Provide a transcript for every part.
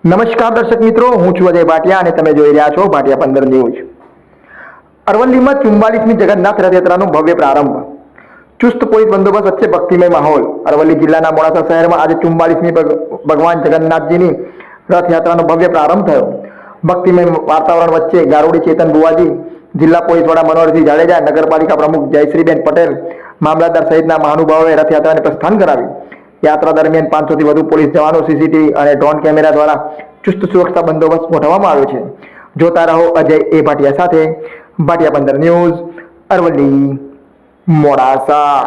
નમસ્કાર દર્શક મિત્રો, હું છું અજય ભાટિયા અને તમે જોઈ રહ્યા છો ભાટિયા 15 ન્યૂઝ। અરવલ્લીમાં 44મી જગન્નાથ રથયાત્રાનો ભવ્ય પ્રારંભ। ચુસ્ત પોલીસ બંદોબસ્ત વચ્ચે ભક્તિમય માહોલ। અરવલ્લી જિલ્લાના મોડાસા શહેરમાં આજે 44મી ભગવાન જગન્નાથજીની રથયાત્રાનો ભવ્ય પ્રારંભ થયો। ભક્તિમય વાતાવરણ વચ્ચે ગારોડી ચેતન બુવાજી, જિલ્લા પોલીસ વડા મનોહરસિંહ જાડેજા, નગરપાલિકા પ્રમુખ જયશ્રીબેન પટેલ, મામલતદાર સહિતના મહાનુભાવોએ રથયાત્રાને પ્રસ્થાન કરાવ્યું। યાત્રા દરમિયાન 500 થી વધુ પોલીસ જવાનો, સીસીટીવી અને ડ્રોન કેમેરા દ્વારા ચુસ્ત સુરક્ષા બંદોબસ્ત ગોઠવવામાં આવ્યો છે। જોતા રહો અજય એ ભાટિયા સાથે, ભાટિયા 15 ન્યૂઝ, અરવલ્લી, મોડાસા।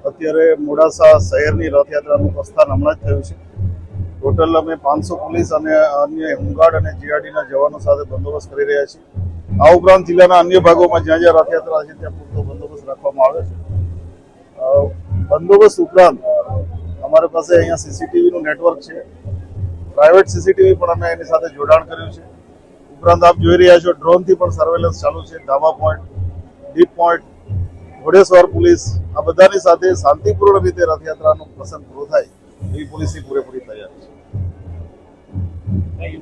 અત્યારે મોડાસા શહેરની રથયાત્રાનું પ્રસ્થાન હમણાં જ થયું છે। ટોટલ અમે 500 પોલીસ અને અન્ય હોમગાર્ડ અને જીઆરડીના જવાનો સાથે બંદોબસ્ત કરી રહ્યા છીએ। આ ઉપરાંત જિલ્લાના અન્ય ભાગોમાં જ્યાં જ્યાં રથયાત્રા છે ત્યાં પૂરતો બંદોબસ્ત રાખવામાં આવે છે। બંદોબસ્ત ઉપરાંત અમારી પાસે અહીંયા સીસીટીવીનું નેટવર્ક છે, પ્રાઇવેટ સીસીટીવી પણ અમે એની સાથે જોડાણ કર્યું છે। ઉપરાંત આપ જોઈ રહ્યા છો ડ્રોનથી પણ સર્વેલન્સ ચાલુ છે। ધાબા પોઈન્ટ, ડીપ પોઈન્ટ, ઘોડેસવાર પોલીસ, આ બધાની સાથે શાંતિપૂર્ણ રીતે રથયાત્રાનું પ્રસંગ પૂરો થાય એવી પોલીસની પૂરેપૂરી તૈયારી છે।